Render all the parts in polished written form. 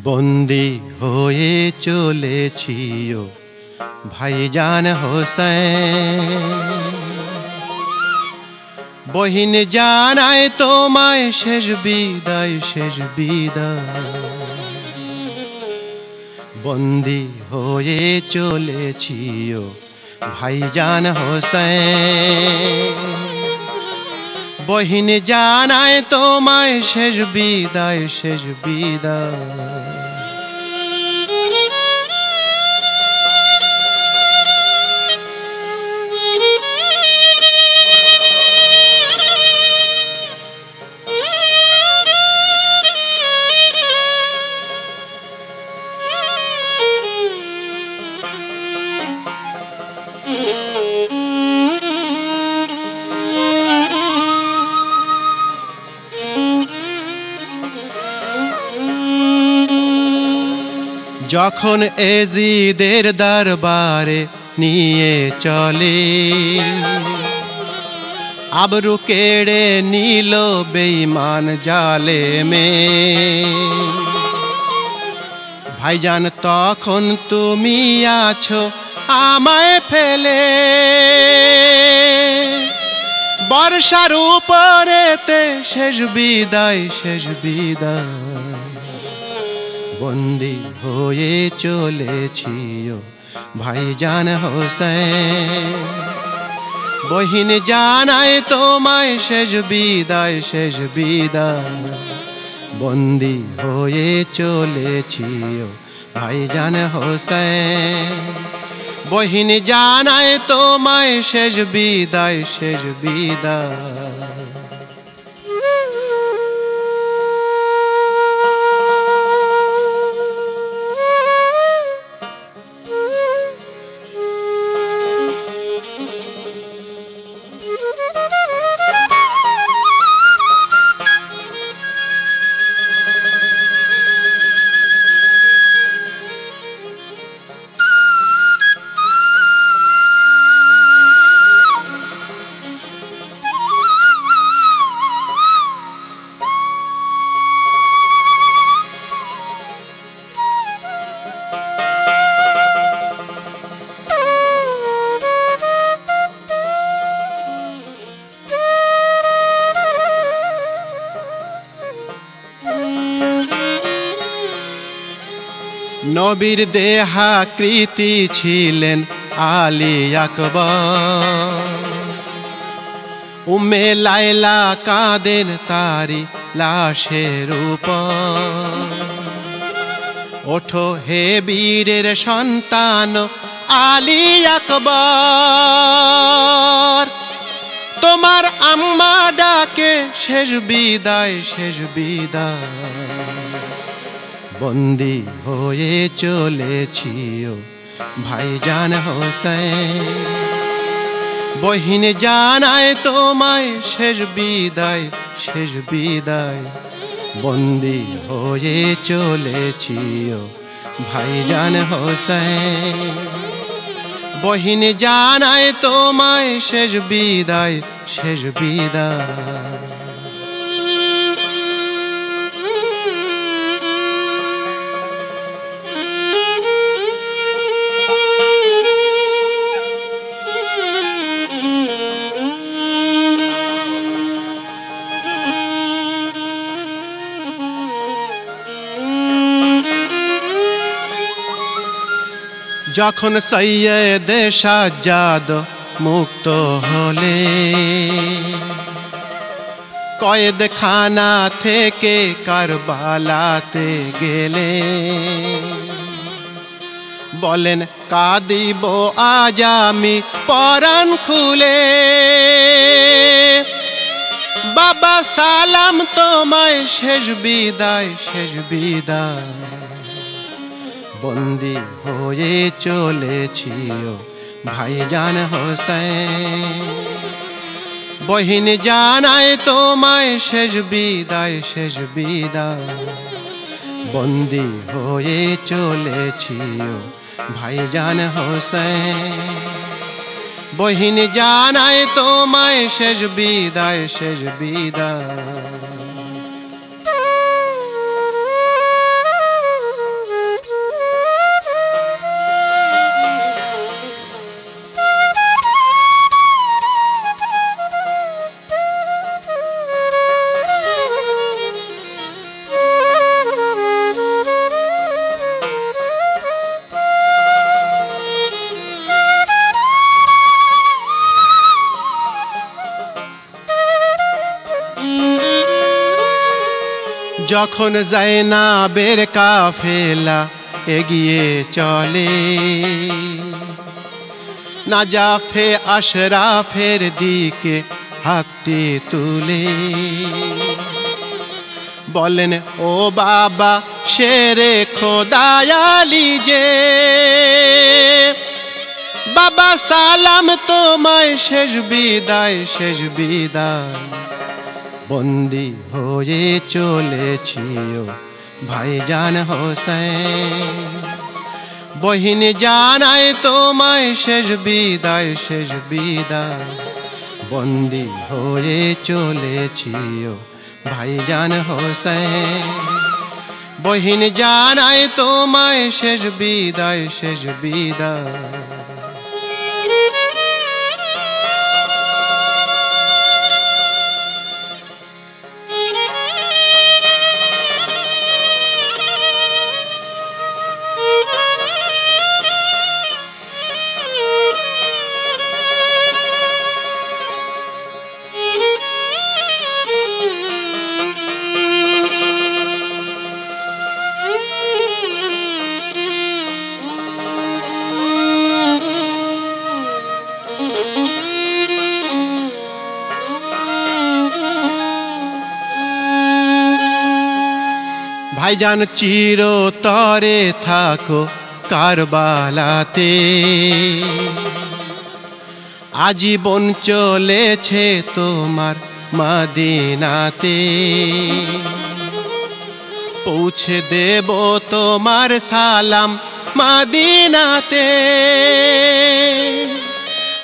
বন্দী হয়ে চলেছি ও ভাইজান হোসেন। বহিন জানায় তোমায় শেষ বিদায়, শেষ বিদায়। বন্দী হয়ে চলেছি ও ভাইজান হোসেন। বহিন জানায় তোমায় শেষ বিদায়, শেষ বিদায়। যখন এজিদের দরবারে নিয়ে চলে, আবরু কেড়ে নিল বেঈমান জালেমে। ভাইজান তখন তুমি আছো আমায় ফেলে, বর্ষার উপরেতে শেষ বিদায়, শেষ বিদায়। বন্দী হয়ে চলেছি ও ভাইজান হোসেন। বহিন জানায় তোমায় শেষ বিদায়, শেষ বিদায়। বন্দী হয়ে চলেছি ও ভাইজান হোসেন। বহিন জানায় তোমায় শেষ বিদায়, শেষ বিদায়। নবীর দেহাকৃতি ছিলেন আলী আকবর। উম্মে লায়লা কাঁদেন তারি লাশের উপর। ওঠো হে বীরের সন্তান আলী আকবর, তোমার আম্মা ডাকে শেষ বিদায়, শেষ বিদায়। বন্দী হয়ে চলেছি ও ভাইজান হোসেন। বহিন জানায় তোমায় শেষ বিদায়, শেষ বিদায়। বন্দী হয়ে চলেছি ও ভাইজান হোসেন। বহিন জানায় তোমায় শেষ বিদায়, শেষ বিদায়। যখন সৈয়দে সাজ্জাদ মুক্ত হলে, কয়েদখানা থেকে কারবালাতে গেলে, বলেন কাঁদিব আজ আমি পরাণ খুলে। বাবা সালাম তোমায় শেষ বিদায়, শেষ বিদায়। বন্দী হয়ে চলেছি ও ভাইজান হোসেন। বহিন জানায় তোমায় শেষ বিদায়, শেষ বিদায়। বন্দী হয়ে চলেছি ও ভাইজান হোসেন। বহিন জানায় তোমায় শেষ বিদায়, শেষ বিদায়। যখন যায়েনাবের কাফেলা এগিয়ে চলে, নাজাফে আশরাফের দিকে হাতটি তুলে বলেন, ও বাবা শেরে খোদায়ালি যে, বাবা সালাম তোমায়, শেষ বিদায় শেষ বিদায়। বন্দি হয়ে চলেছি ও ভাইজান হোসেন, বহিন জানায় তোমায়, শেষ বিদায় শেষ বিদায়। বন্দি হয়ে চলেছি ও ভাইজান হোসেন, বহিন জানায় তোমায়, শেষ বিদায় শেষ বিদায়। ভাইজান চিরতরে থাকো কারবালাতে, আজীবন চলেছে তোমার মদিনাতে। পৌঁছে দেব তোমার সালাম মদিনাতে,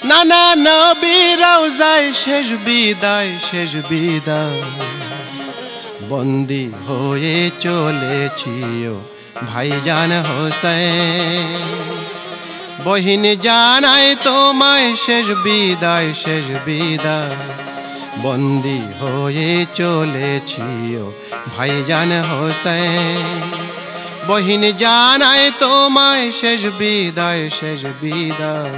নানা নবী রওজায় শেষ বিদায় শেষ বিদায়। বন্দি হয়ে চলেছি ও ভাইজান হোসেন, বহিন জানায় তোমায়, শেষ বিদায় শেষ বিদায়। বন্দি হয়ে চলেছি ও ভাইজান হোসেন, বহিন জানায় তোমায়, শেষ বিদায় শেষ বিদায়।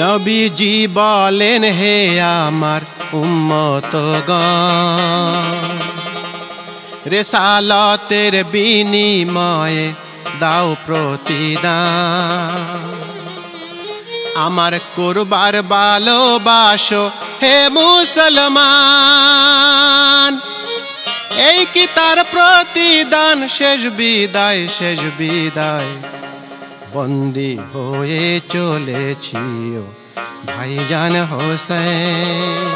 নবীজি বলেন, হে আমার উম্মতগণ, রিসালাতের বিনিময়ে দাও প্রতিদান। আমার কুরবার ভালোবাসো হে মুসলমান, এই কি তার প্রতিদান, শেষ বিদায় শেষ বিদায়। বন্দি হয়ে চলেছি ও ভাইজান হোসেন,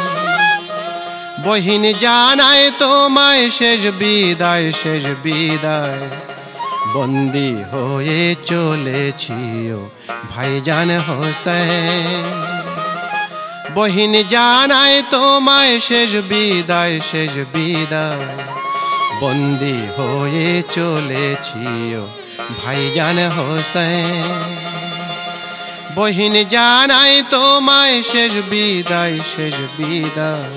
বহিন জানায় তোমায়, শেষ বিদায় শেষ বিদায়। বন্দি হয়ে চলেছি ও ভাইজান হোসেন, বহিন জানায় তোমায়, শেষ বিদায় শেষ বিদায়। বন্দি হয়ে চলেছি ও ভাইজান হোসেন, বহিন জানায় তোমায়, শেষ বিদায় শেষ বিদায়।